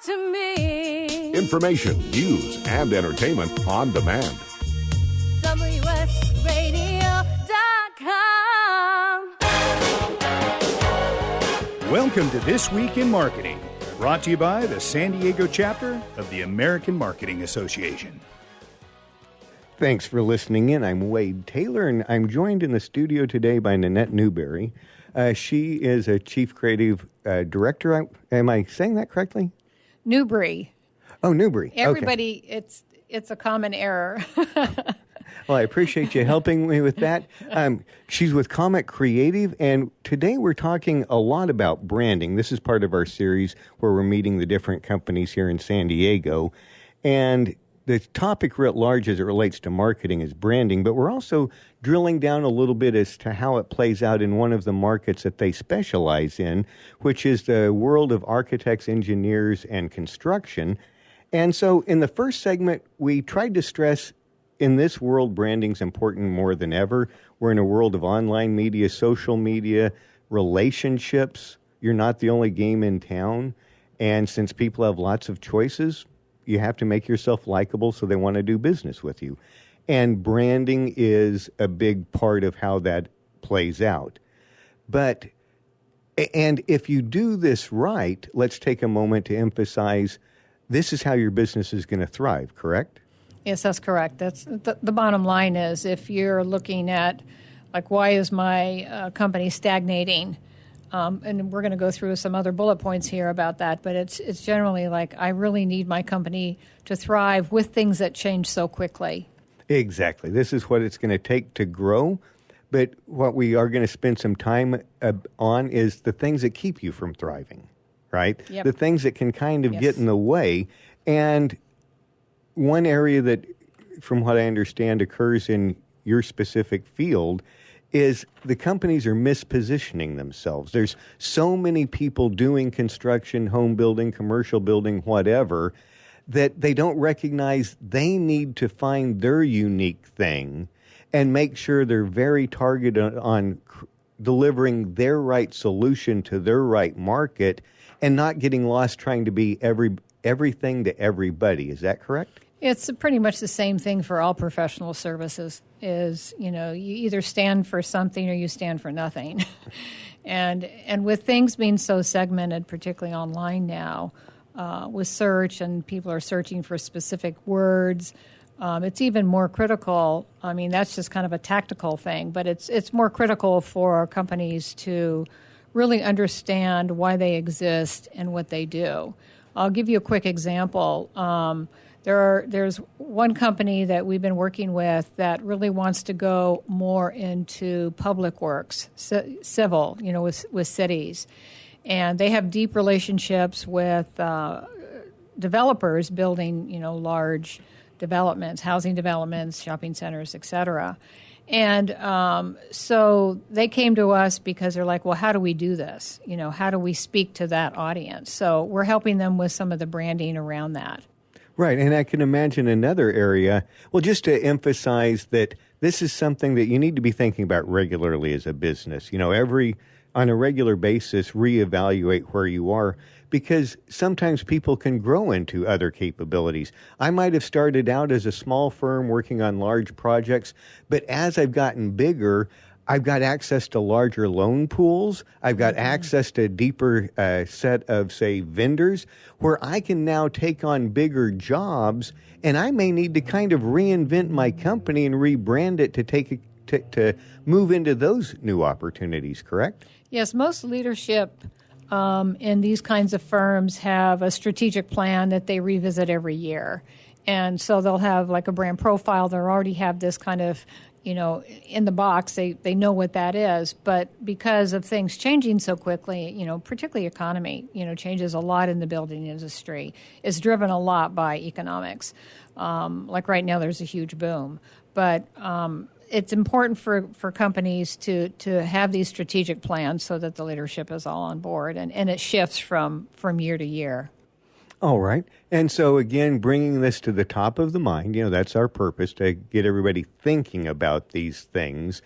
to me. Information, news, and entertainment on demand. WSRadio.com. Welcome to This Week in Marketing, brought to you by the San Diego chapter of the American Marketing Association. Thanks for listening in. I'm Wade Taylor, and I'm joined in the studio today by Nanette Newberry. She is a Chief Creative Director. Am I saying that correctly? Newberry. Oh, Newberry. Everybody, okay. It's a common error. Well, I appreciate you helping me with that. She's with Comet Creative, and today we're talking a lot about branding. This is part of our series where we're meeting the different companies here in San Diego, and the topic writ large as it relates to marketing is branding, but we're also drilling down a little bit as to how it plays out in one of the markets that they specialize in, which is the world of architects, engineers, and construction. And so in the first segment, we tried to stress in this world, branding's important more than ever. We're in a world of online media, social media, relationships. You're not the only game in town. And since people have lots of choices, you have to make yourself likable so they want to do business with you. And branding is a big part of how that plays out. And if you do this right, let's take a moment to emphasize this is how your business is going to thrive, correct? Yes, that's correct. That's the bottom line is if you're looking at, like, why is my company stagnating? And we're going to go through some other bullet points here about that, but it's generally like I really need my company to thrive with things that change so quickly. Exactly. This is what it's going to take to grow, but what we are going to spend some time on is the things that keep you from thriving, right? Yep. The things that can kind of get in the way. And one area that, from what I understand, occurs in your specific field is the companies are mispositioning themselves. There's so many people doing construction, home building, commercial building, whatever, that they don't recognize they need to find their unique thing and make sure they're very targeted on delivering their right solution to their right market and not getting lost trying to be everything to everybody. Is that correct? It's pretty much the same thing for all professional services is, you either stand for something or you stand for nothing. and with things being so segmented, particularly online now, with search and people are searching for specific words, it's even more critical. I mean, that's just kind of a tactical thing, but it's more critical for companies to really understand why they exist and what they do. I'll give you a quick example. There's one company that we've been working with that really wants to go more into public works, civil, with cities. And they have deep relationships with developers building, large developments, housing developments, shopping centers, et cetera. And so they came to us because they're like, well, how do we do this? How do we speak to that audience? So we're helping them with some of the branding around that. Right, and I can imagine another area, well, just to emphasize that this is something that you need to be thinking about regularly as a business. On a regular basis, reevaluate where you are, because sometimes people can grow into other capabilities. I might have started out as a small firm working on large projects, but as I've gotten bigger, I've got access to larger loan pools. I've got access to a deeper set of, say, vendors where I can now take on bigger jobs, and I may need to kind of reinvent my company and rebrand it to move into those new opportunities, correct? Yes, most leadership in these kinds of firms have a strategic plan that they revisit every year. And so they'll have like a brand profile. They'll already have this kind of in the box, they know what that is. But because of things changing so quickly, particularly economy, changes a lot in the building industry. It's driven a lot by economics. Like right now, there's a huge boom. But it's important for companies to have these strategic plans so that the leadership is all on board. And it shifts from year to year. All right. And so, again, bringing this to the top of the mind, that's our purpose, to get everybody thinking about these things.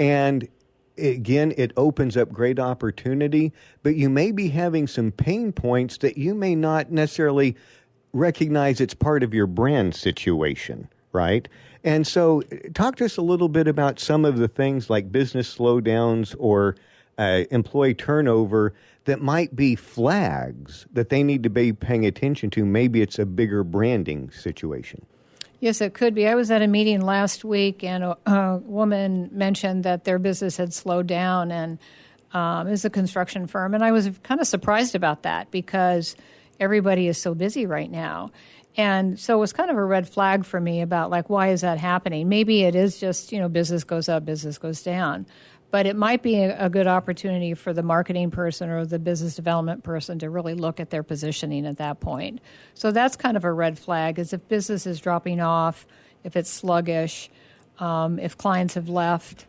And again, it opens up great opportunity, but you may be having some pain points that you may not necessarily recognize it's part of your brand situation, right? And so talk to us a little bit about some of the things like business slowdowns or employee turnover that might be flags that they need to be paying attention to. Maybe it's a bigger branding situation. Yes, it could be. I was at a meeting last week, and a woman mentioned that their business had slowed down, and is a construction firm. And I was kind of surprised about that because everybody is so busy right now. And so it was kind of a red flag for me about, like, why is that happening? Maybe it is just, business goes up, business goes down. But it might be a good opportunity for the marketing person or the business development person to really look at their positioning at that point. So that's kind of a red flag, is if business is dropping off, if it's sluggish, if clients have left.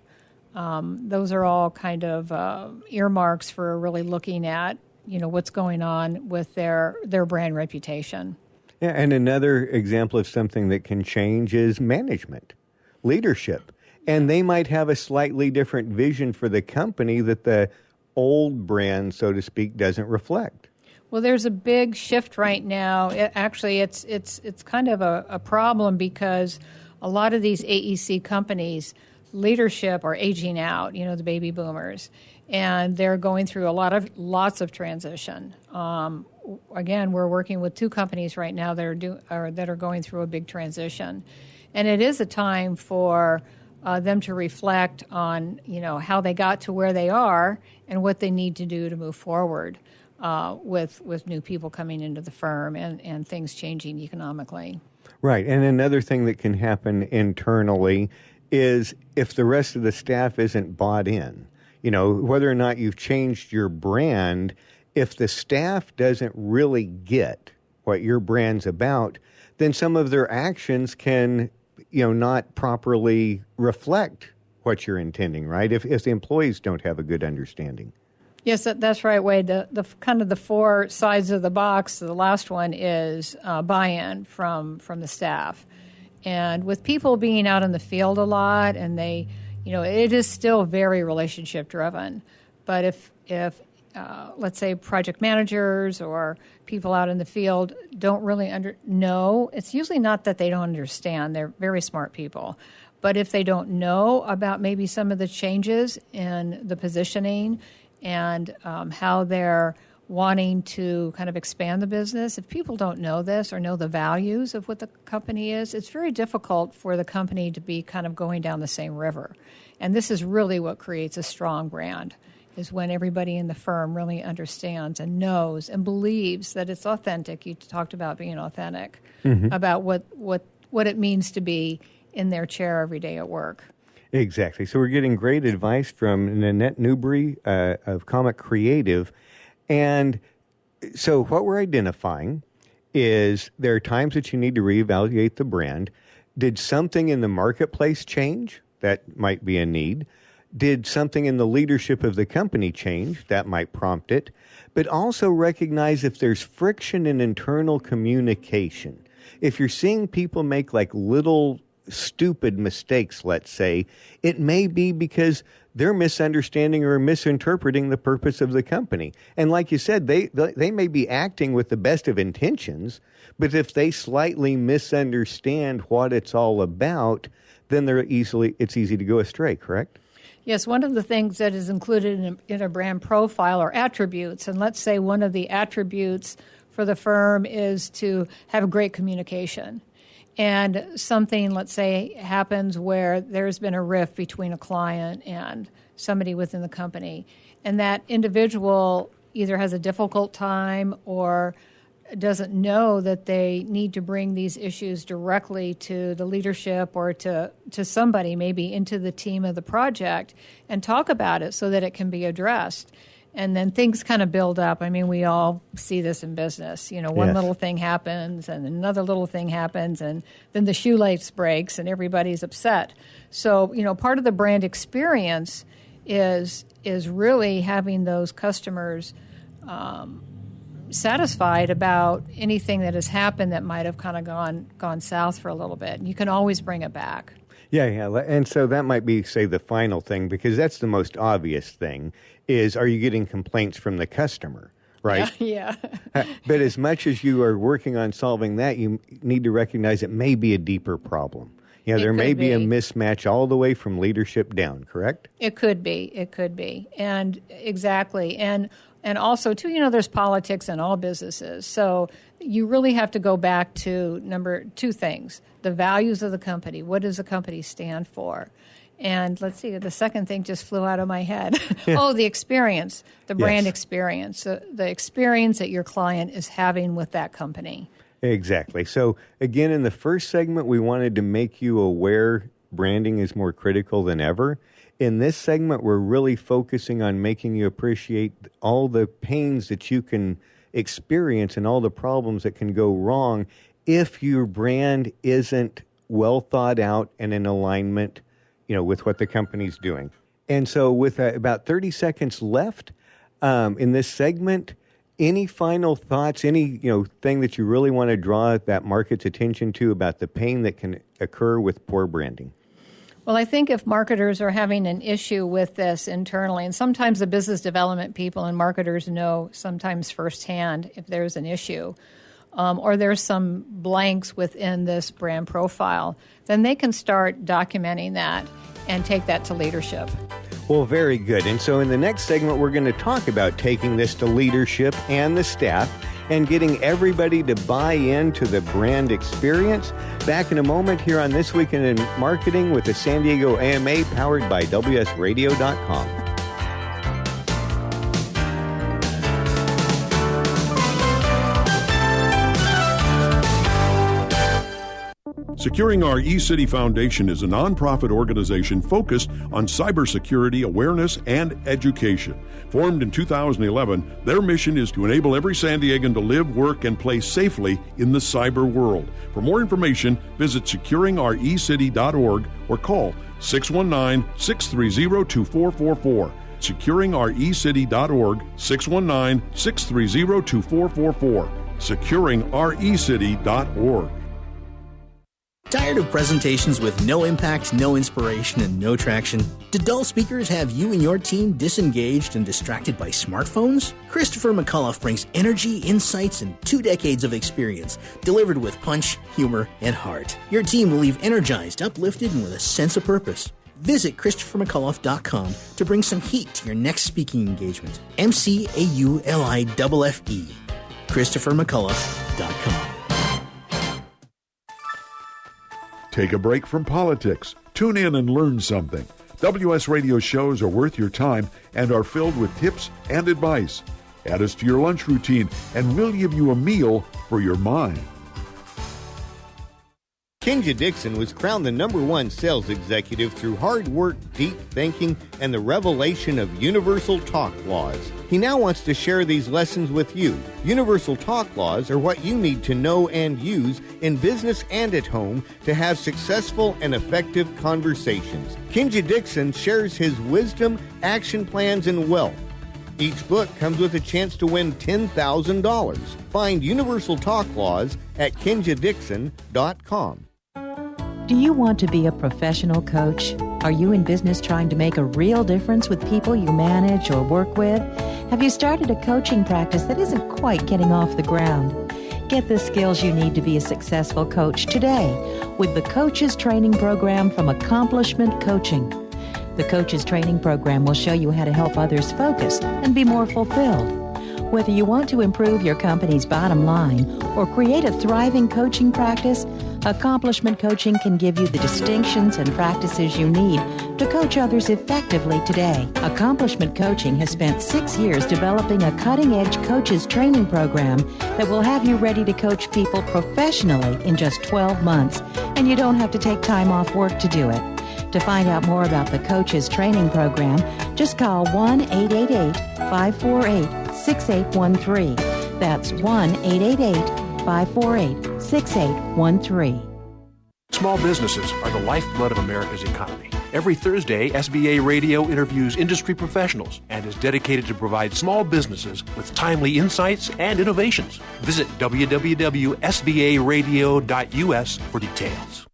Those are all kind of earmarks for really looking at, what's going on with their brand reputation. Yeah, and another example of something that can change is management, leadership. And they might have a slightly different vision for the company that the old brand, so to speak, doesn't reflect. Well, there's a big shift right now. It's kind of a problem because a lot of these AEC companies, leadership are aging out, the baby boomers, and they're going through lots of transition. Again, we're working with two companies right now that are going through a big transition, and it is a time for them to reflect on, how they got to where they are and what they need to do to move forward with new people coming into the firm and things changing economically. Right. And another thing that can happen internally is if the rest of the staff isn't bought in, whether or not you've changed your brand, if the staff doesn't really get what your brand's about, then some of their actions can not properly reflect what you're intending, right? If the employees don't have a good understanding. Yes, that's right, Wade. The kind of the four sides of the box, the last one is buy-in from the staff. And with people being out in the field a lot, and they, it is still very relationship-driven. But if let's say project managers or people out in the field don't really know, it's usually not that they don't understand. They're very smart people. But if they don't know about maybe some of the changes in the positioning and how they're wanting to kind of expand the business, if people don't know this or know the values of what the company is, it's very difficult for the company to be kind of going down the same river. And this is really what creates a strong brand, is when everybody in the firm really understands and knows and believes that it's authentic. You talked about being authentic, about what it means to be in their chair every day at work. Exactly. So we're getting great advice from Nanette Newbury of Comic Creative. And so what we're identifying is there are times that you need to reevaluate the brand. Did something in the marketplace change? That might be a need. Did something in the leadership of the company change? That might prompt it. But also recognize if there's friction in internal communication. If you're seeing people make like little stupid mistakes, let's say, it may be because they're misunderstanding or misinterpreting the purpose of the company. And like you said, they may be acting with the best of intentions, but if they slightly misunderstand what it's all about, then it's easy to go astray, correct? Yes, one of the things that is included in a brand profile are attributes. And let's say one of the attributes for the firm is to have great communication. And something, let's say, happens where there's been a rift between a client and somebody within the company. And that individual either has a difficult time or doesn't know that they need to bring these issues directly to the leadership or to somebody, maybe into the team of the project, and talk about it so that it can be addressed. And then things kind of build up. I mean, we all see this in business. One little thing happens and another little thing happens, and then the shoelace breaks and everybody's upset. So, part of the brand experience is really having those customers satisfied about anything that has happened that might have kind of gone south for a little bit. And you can always bring it back. Yeah. And so that might be, say, the final thing, because that's the most obvious thing, is are you getting complaints from the customer, right? Yeah. But as much as you are working on solving that, you need to recognize it may be a deeper problem. You know, there may be a mismatch all the way from leadership down, correct? It could be. And exactly. And also, too, you know, there's politics in all businesses. So you really have to go back to two things: the values of the company. What does the company stand for? And let's see, the second thing just flew out of my head. Oh, the experience, the brand experience, the experience that your client is having with that company. Exactly. So again, in the first segment, we wanted to make you aware branding is more critical than ever. In this segment, we're really focusing on making you appreciate all the pains that you can experience and all the problems that can go wrong if your brand isn't well thought out and in alignment, you know, with what the company's doing. And so with about 30 seconds left in this segment, any final thoughts, any thing that you really want to draw that market's attention to about the pain that can occur with poor branding? Well, I think if marketers are having an issue with this internally, and sometimes the business development people and marketers know sometimes firsthand if there's an issue, or there's some blanks within this brand profile, then they can start documenting that and take that to leadership. Well, very good. And so in the next segment, we're going to talk about taking this to leadership and the staff and getting everybody to buy into the brand experience. Back in a moment here on This Week in Marketing with the San Diego AMA, powered by WSRadio.com. Securing Our eCity Foundation is a nonprofit organization focused on cybersecurity awareness and education. Formed in 2011, their mission is to enable every San Diegan to live, work, and play safely in the cyber world. For more information, visit securingourecity.org or call 619-630-2444. securingourecity.org, 619-630-2444. securingourecity.org. Tired of presentations with no impact, no inspiration, and no traction? Do dull speakers have you and your team disengaged and distracted by smartphones? Christopher McAuliffe brings energy, insights, and 2 decades of experience, delivered with punch, humor, and heart. Your team will leave energized, uplifted, and with a sense of purpose. Visit ChristopherMcAuliffe.com to bring some heat to your next speaking engagement. McAuliffe. ChristopherMcAuliffe.com. Take a break from politics. Tune in and learn something. WS Radio shows are worth your time and are filled with tips and advice. Add us to your lunch routine and we'll give you a meal for your mind. Kinja Dixon was crowned the #1 sales executive through hard work, deep thinking, and the revelation of Universal Talk Laws. He now wants to share these lessons with you. Universal Talk Laws are what you need to know and use in business and at home to have successful and effective conversations. Kinja Dixon shares his wisdom, action plans, and wealth. Each book comes with a chance to win $10,000. Find Universal Talk Laws at KinjaDixon.com. Do you want to be a professional coach? Are you in business trying to make a real difference with people you manage or work with? Have you started a coaching practice that isn't quite getting off the ground? Get the skills you need to be a successful coach today with the Coaches Training Program from Accomplishment Coaching. The Coaches Training Program will show you how to help others focus and be more fulfilled. Whether you want to improve your company's bottom line or create a thriving coaching practice, Accomplishment Coaching can give you the distinctions and practices you need to coach others effectively today. Accomplishment Coaching has spent 6 years developing a cutting-edge coaches training program that will have you ready to coach people professionally in just 12 months, and you don't have to take time off work to do it. To find out more about the Coaches Training Program, just call 1-888-548-6813. That's 1-888-548-6813. Small businesses are the lifeblood of America's economy. Every Thursday, SBA Radio interviews industry professionals and is dedicated to provide small businesses with timely insights and innovations. Visit www.sbaradio.us for details.